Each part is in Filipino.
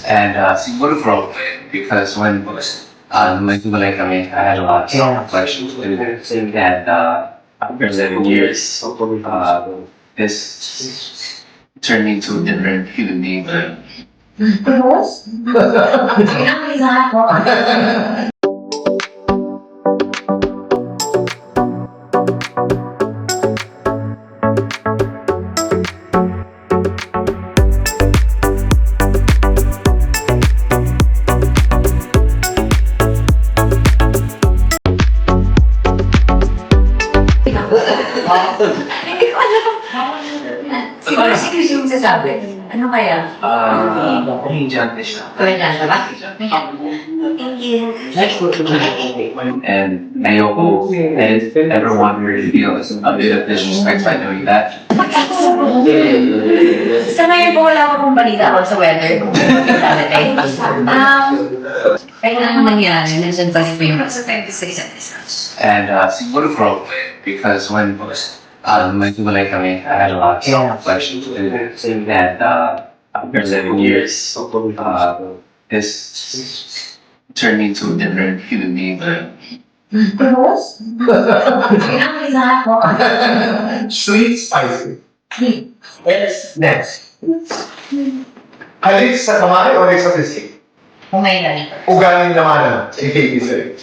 And siguro growth because when nagtulay kami, I had a lot of questions to do. And after 7 years, this turned me into a different human being. Terus? Kailangan isa ako. Hindi ko alam. Siguro si Chris yung sasabi. Ano kaya? Komedyante siya. Komedyante ba? Thank you. And ayoko, and ever want her to feel a bit of disrespect by doing that. Sa ngayon po wala akong balita about sa weather. Kaya ano nangyari? Nandiyan pa rin po yung respect sa isa't isa. And siguro growth because when nagtulay kami, I had a lot of questions to do. And after 7 years, this turned me into a different human being. Terus? Kailangan isa ako. Sweet, spicy. Yes. Next. Halik sa kamay o halik sa sisig? Kumay na rin. Ugaling naman na. Ikiki sa'yo.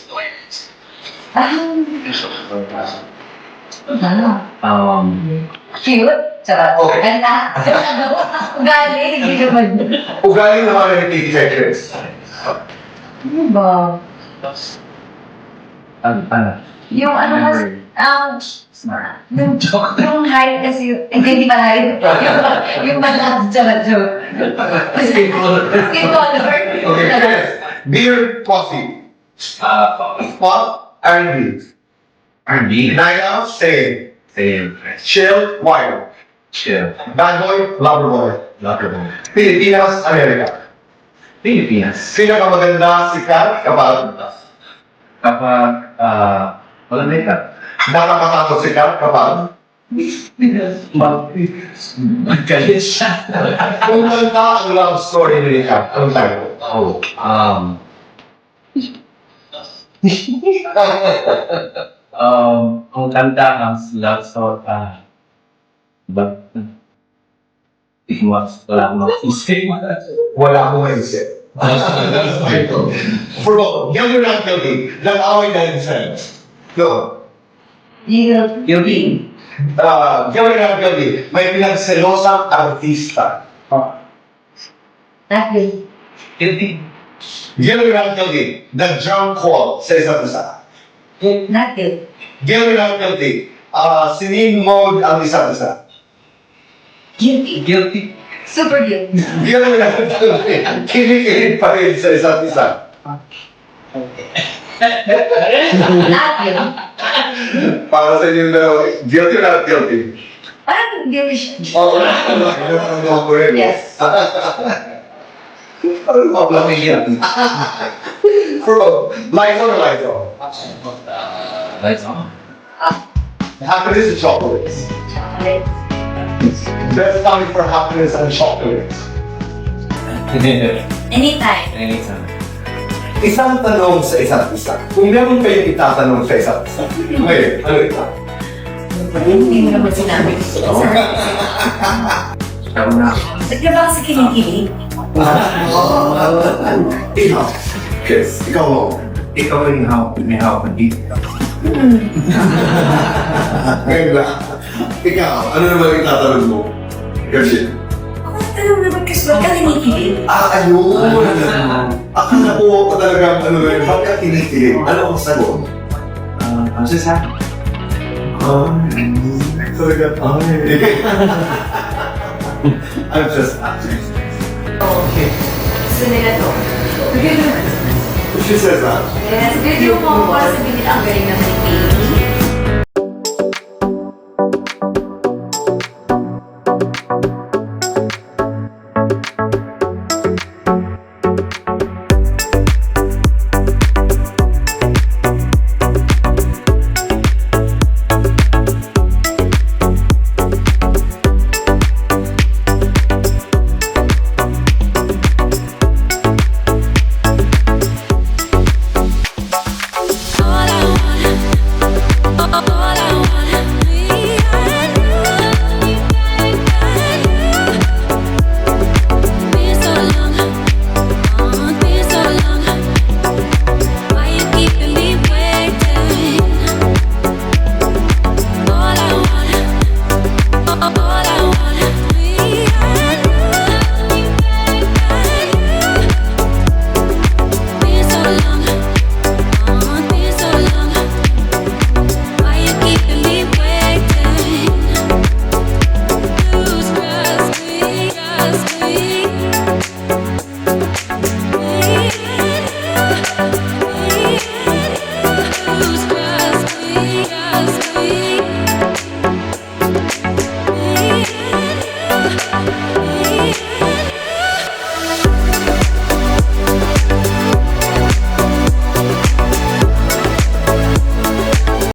Cute? Sarap. Okay. Ganda. Ugali, hindi naman. Ugaling naman na ikiki sa'yo, Chris. Ano ba? Yung ano mas, yung height kasi, hindi pa height. Yung balat, joke. Skin color. Okay, Chris. Beer, coffee. Pop, R&B. R&B. Night out, same. Same. Chill, wild. Chill. Bad boy, lover boy. Lockable. Pilipinas, Amerika. Pilipinas. Pinakamaganda sikat kapag Kapag, walang makeup. nakakatakot sikat kapag Magalit siya. kung ganda ang love story ni Rika, anong tayo? Oh, ang ganda ng love story, but, wala akong maisip. Wala akong maisip. For younger not guilty, nag-away na rin sa'yo. No. Guilty. Younger not guilty, may pinagselosang artista. Not guilty. Guilty. Younger not guilty, nag-drunk call sa isa't isa. Not guilty. Younger not guilty, sinin mode ang isa't isa. Guilty. Guilty. Super guilty. Younger not guilty, kinikilig pa rin sa isa't isa. Not guilty. Para sa inyo dalawa, guilty or not guilty? Parang guilty siya. Oo, ano ko rin. Yes. Ano ba ba may guilty? Bro, lights on or lights off? Lights on. Happiness and chocolates. Chocolate. Best time for happiness and chocolates. Anytime. Anytime. Isang tanong sa isa't isa. Kung meron kayong itatanong sa isa't isa, ngayon, ano ito? Hindi mo naman sinabi. Ikaw na. Ba't ka ba kasi kinikilig? Ikaw. Chris, ikaw mo. Ikaw rin may hawak ng dito. Ngayon lang. Ikaw, ano naman itatanong mo? Kasi, Ako tanong naman kasi ba't ka kinikilig? ayun! Akala ko talagang ano rin, ba't ka kinikilig? Ano ang sagot? Ano sa akin? Talaga, I'm just acting. Okay. Gusto nila to. She says that. Yes, video mo ako para sabihin nila ang galing naman ni Paige.